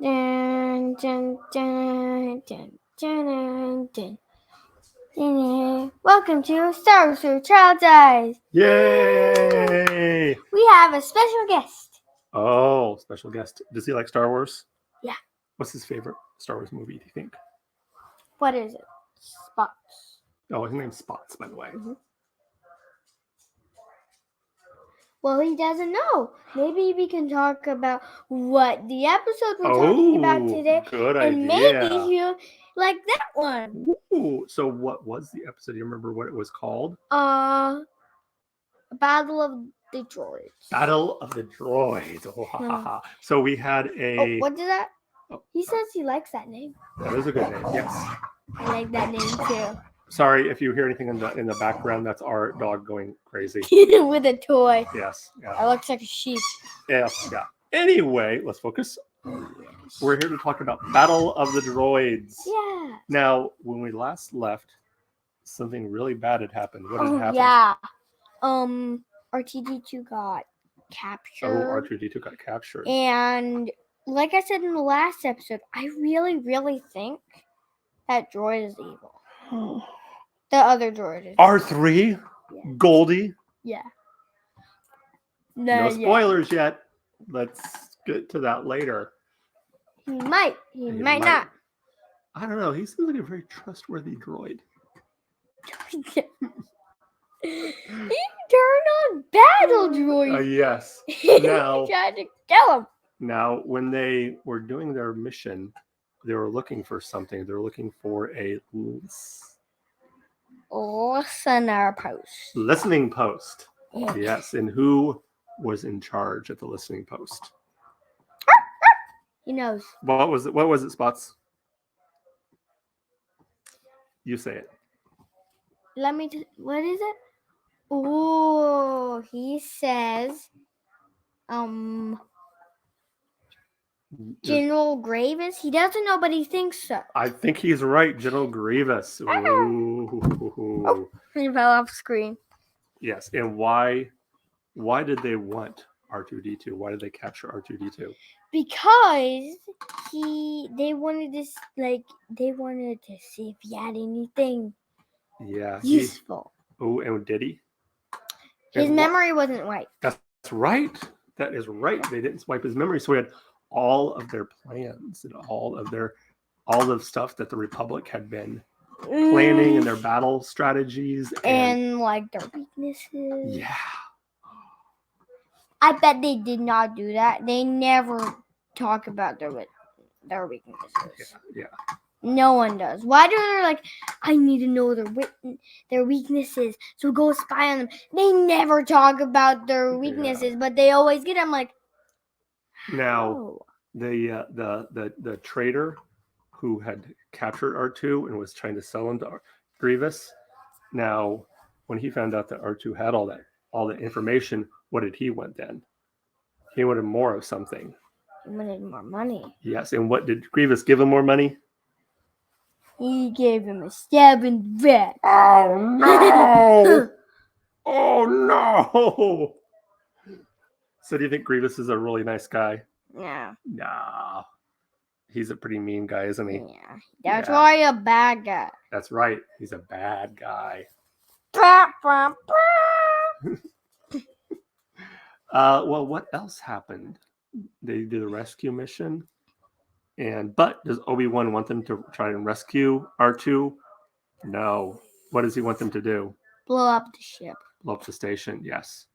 Dun, dun, dun, dun, dun, dun, dun. Welcome to Star Wars Through Child's Eyes. Yay! We have a special guest. Oh, special guest. Does he like Star Wars? Yeah. What's his favorite Star Wars movie, do you think? What is it? Spots. Oh, his name's Spots, by the way. Well, he doesn't know. Maybe we can talk about what the episode we're talking about today. Good And idea. maybe he'll like that one. Ooh, so what was the episode? Do you remember what it was called? Battle of the Droids. Battle of the Droids. Oh, ha, ha, ha. So we had Oh, a... what did that? Oh, He says he likes that name. that is a good name, yes. I like that name too. Sorry if you hear anything in the background. That's our dog going crazy. With a toy. Yes. That Yeah. looks like a sheep. Yes. Yeah. Anyway, let's focus. We're here to talk about Battle of the Droids. Yeah. Now, when we last left, something really bad had happened. What had happened? Yeah. R2D2 got captured. Oh, R2D2 got captured. And like I said in the last episode, I really think that droid is evil. The other droid is. R3? Yeah. Goldie? Yeah. No spoilers yet. Let's get to that later. He might. He might not. I don't know. He seems like a very trustworthy droid. He turned on battle droid. Yes. He Now, tried to kill him. Now, when they were doing their mission, they were looking for something. They were looking for a Listener post. listening post. Yes, and who was in charge at the listening post? He knows. What was it? What was it, Spots? You say it. Let me. What is it? Oh, he says, General Grievous. He doesn't know, but he thinks so. I think he's right, General Grievous. Ooh. He fell off screen. Yes, and why did they want R2D2? Why did they capture R2D2? Because they wanted to see if he had anything useful. Oh, and did he? His memory wasn't right. That's right. That is right. They didn't swipe his memory, so we had all of their plans and all the stuff that the Republic had been planning and their battle strategies and like their weaknesses. Yeah. I bet they did not do that. They never talk about their weaknesses. Yeah. No one does. Why do they like? I need to know their weaknesses, so go spy on them. They never talk about their weaknesses, but they always get them. Like now, the traitor who had captured R2 and was trying to sell him to Grievous. Now, when he found out that R2 had all the information, what did he want then? He wanted more of something. He wanted more money. Yes, and what did Grievous give him more money? He gave him a stab in the back. Oh no! Oh no! So do you think Grievous is a really nice guy? No. Nah. He's a pretty mean guy, isn't he? Yeah. That's why you're a bad guy. That's right. He's a bad guy. Well, what else happened? They did a rescue mission. But does Obi-Wan want them to try and rescue R2? No. What does he want them to do? Blow up the ship. Blow up the station, yes.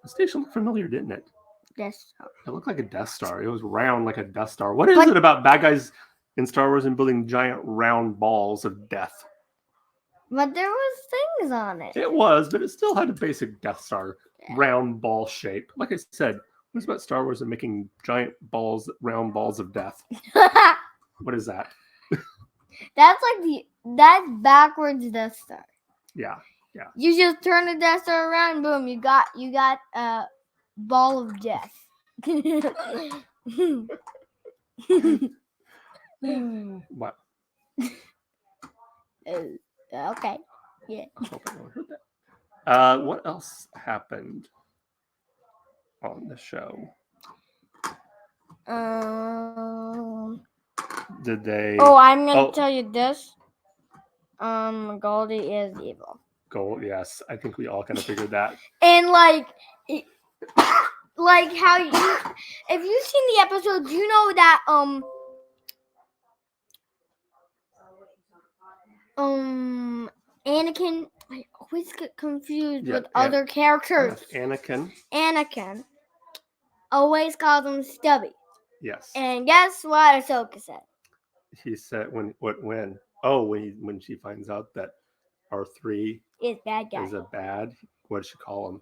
The station looked familiar, didn't it? Death Star. It looked like a Death Star. It was round like a Death Star. What is it about bad guys in Star Wars and building giant round balls of death? But there was things on it. It was, but it still had a basic Death Star round ball shape. Like I said, what's about Star Wars and making giant balls, round balls of death? What is that? That's backwards Death Star. Yeah. You just turn the Death Star around, boom, you got a ball of death. What? Okay. Yeah. I hope I don't heard that. What else happened on the show? Did they? Oh, I'm gonna tell you this. Goldie is evil. Gold. Yes, I think we all kind of figured that. And like how you, if you've seen the episodes, you know that Anakin. I always get confused with other characters. Anakin always calls him Stubby. Yes. And guess what Ahsoka said? He said when she finds out that R3 is bad guy. Is a bad. What does she call him?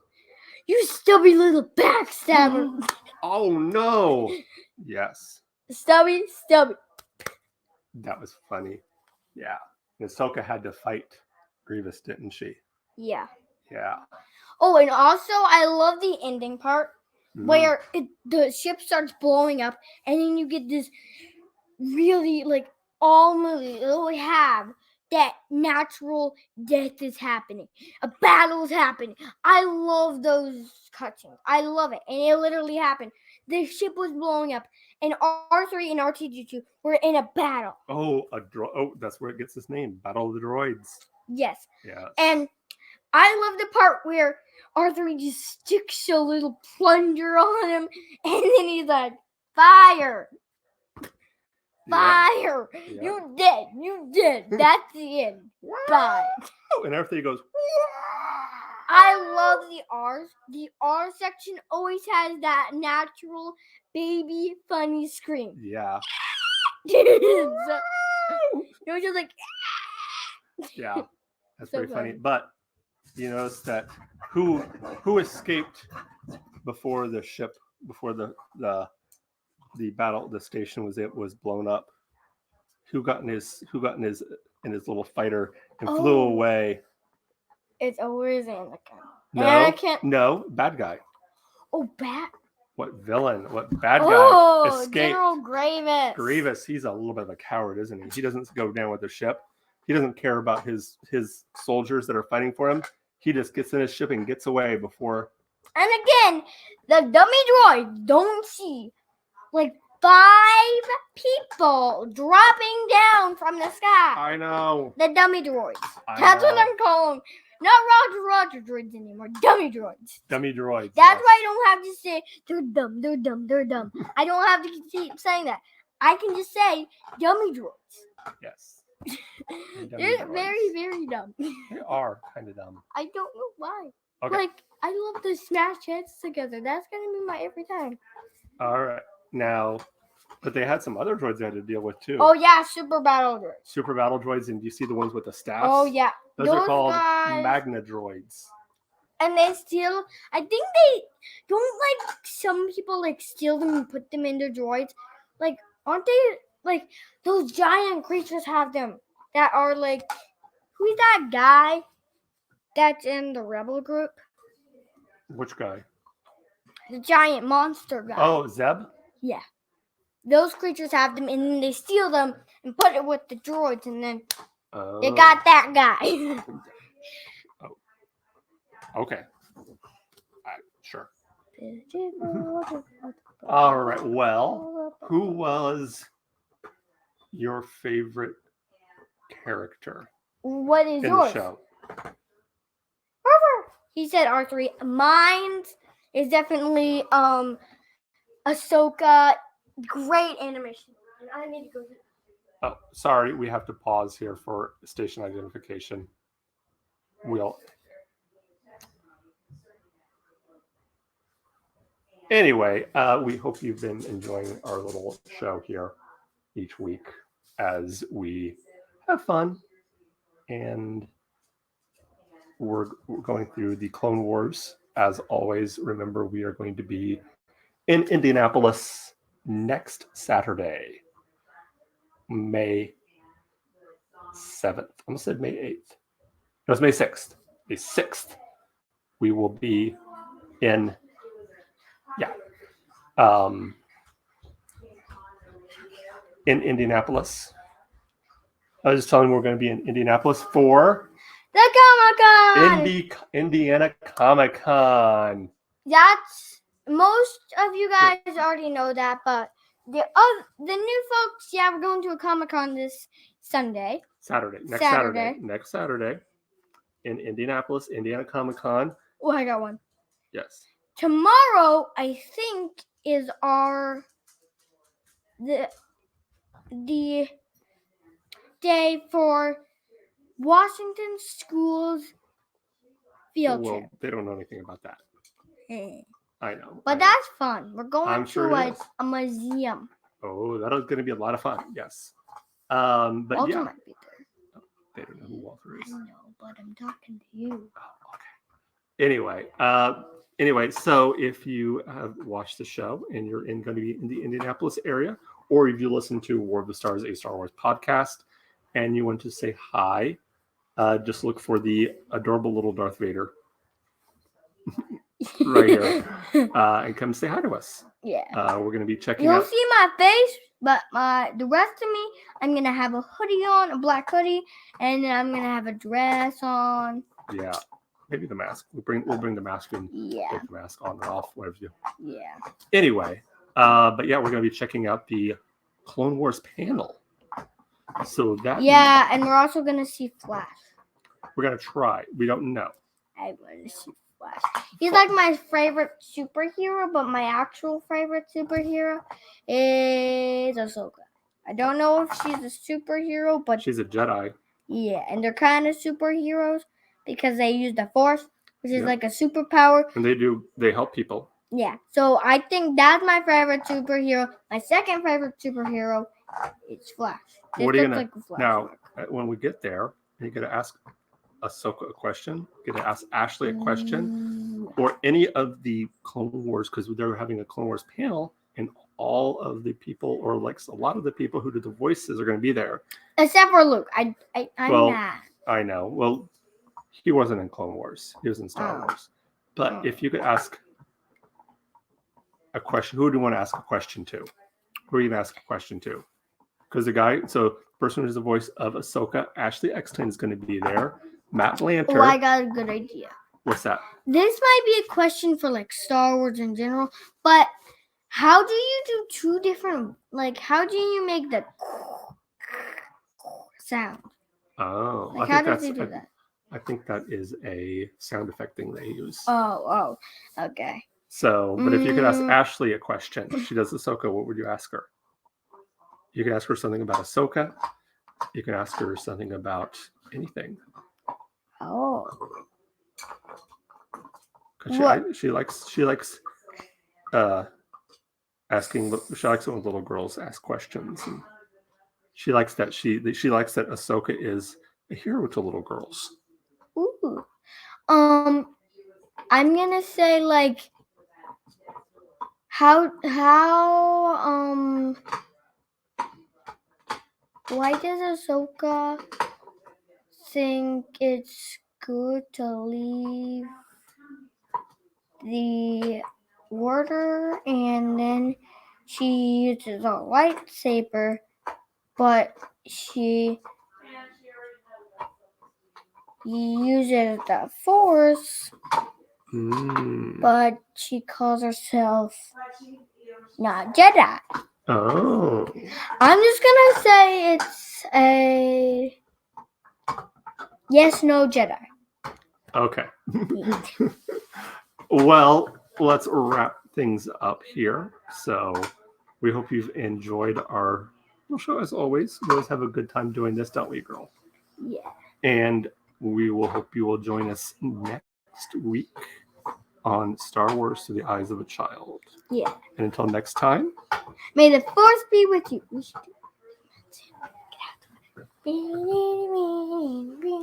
You stubby little backstabber. Oh no! Yes. Stubby. That was funny. Yeah. Ahsoka had to fight Grievous, didn't she? Yeah. Yeah. Oh, and also I love the ending part where the ship starts blowing up, and then you get this really like all movies really have that natural death is happening, a battle is happening. I love those cutscenes. I love it, and it literally happened. The ship was blowing up, and R3 and R2-D2 were in a battle. Oh, that's where it gets its name, Battle of the Droids. Yes. Yes. And I love the part where R3 just sticks a little plunger on him, and then he's like, "Fire! Fire! Yeah. You dead. That's the end. Bye." And everything goes. I love the R's. The R section always has that natural baby funny scream. Yeah. You're just like. Yeah, that's so pretty funny. But you notice that who escaped before the ship, before the battle, the station was blown up. Who got in his little fighter and flew away? It's always Anakin. No, bad guy. Oh, bad. What villain? What bad guy escaped? General Grievous. Grievous, he's a little bit of a coward, isn't he? He doesn't go down with the ship. He doesn't care about his soldiers that are fighting for him. He just gets in his ship and gets away before. And again, the dummy droid don't see like 5 people dropping down from the sky. I know. The dummy droids. That's what I'm calling them. Not Roger droids anymore. Dummy droids. Dummy droids. That's why I don't have to say they're dumb. I don't have to keep saying that. I can just say dummy droids. Yes. They're very, very dumb. They are kind of dumb. I don't know why. Okay. Like, I love to smash heads together. That's going to be my every time. All right. Now, but they had some other droids they had to deal with too. Oh, yeah. Super battle droids. Super battle droids. And do you see the ones with the staffs? Oh, yeah. Those are called Magna droids. And they steal, I think they don't like some people like steal them and put them in their droids. Like, aren't they like those giant creatures have them that are like, who's that guy that's in the rebel group? Which guy? The giant monster guy. Oh, Zeb? Yeah. Those creatures have them, and then they steal them and put it with the droids, and then they got that guy. Okay. Sure. All right. Well, who was your favorite character? What is in yours? The show? He said R3. Mine is definitely Ahsoka. Great animation. I need to go. Oh, sorry. We have to pause here for station identification. Anyway, we hope you've been enjoying our little show here each week as we have fun. And we're going through the Clone Wars. As always, remember, we are going to be in Indianapolis next Saturday, May 7th. I almost said May 8th. No, it's May 6th. May 6th. We will be in in Indianapolis. I was just telling you we're going to be in Indianapolis for the Comic-Con. Indiana Comic-Con. That's most of you guys already know that, but the new folks, yeah, we're going to a Comic-Con this Sunday. Next Saturday in Indianapolis, Indiana Comic-Con. Oh, I got one. Yes. Tomorrow, I think, is the day for Washington Schools field Well, trip. they don't know anything about that. I know. But that's fun. We're going I'm to sure it is. a museum. Oh, that is going to be a lot of fun. Yes. But Walter yeah, might be there. they don't know who Walter is. I know, but I'm talking to you. Oh, okay. Anyway, so if you have watched the show and you're going to be in the Indianapolis area, or if you listen to War of the Stars, a Star Wars podcast, and you want to say hi, just look for the adorable little Darth Vader right here, and come say hi to us. Yeah. We're going to be checking You'll out. see my face, but the rest of me, I'm gonna have a hoodie on, a black hoodie, and then I'm gonna have a dress on. Yeah, maybe the mask. We'll bring the mask in. Yeah. Take the mask on or off, whatever you do. Yeah. Anyway, but yeah, we're going to be checking out the Clone Wars panel. So that Yeah, and we're also gonna see Flash. we're going to try. We don't know. I want to see Flash. He's like my favorite superhero, but my actual favorite superhero is Ahsoka. I don't know if she's a superhero, but She's a Jedi. yeah, and they're kind of superheroes because they use the Force, which is Yeah. like a superpower. And they help people. Yeah, so I think that's my favorite superhero. My second favorite superhero is Flash. What are you This going looks to like a Flash now, look. when we get there, you're going to ask Ahsoka a question, you're going to ask Ashley a question, or any of the Clone Wars, because they're having a Clone Wars panel, and all of the people, or like a lot of the people who did the voices, are going to be there. Except for Luke. I'm Well, mad. I know. Well, he wasn't in Clone Wars. He was in Star Wars. But if you could ask a question, who do you want to ask a question to? Who are you going to ask a question to? Because the person who's the voice of Ahsoka, Ashley Eckstein, is going to be there. Matt Lanter. Oh, I got a good idea. What's that? This might be a question for like Star Wars in general, but how do you do two different, like, how do you make the sound? Oh, Like, how does he do that? I think that is a sound effect thing they use. Oh, okay. So, but if you could ask Ashley a question, she does Ahsoka, what would you ask her? You can ask her something about Ahsoka. You can ask her something about anything. Oh. She likes asking. She likes it when little girls ask questions, and she likes that she likes that Ahsoka is a hero to little girls. Ooh. I'm gonna say like how why does Ahsoka think it's good to leave the order and then she uses a lightsaber, but she uses the Force, but she calls herself not Jedi. Oh. I'm just gonna say it's a yes, no Jedi. Okay. Well, let's wrap things up here. So we hope you've enjoyed our show as always. We always have a good time doing this, don't we, girl? Yeah. And we will hope you will join us next week on Star Wars Through the Eyes of a Child. Yeah. And until next time, may the Force be with you. We should do it.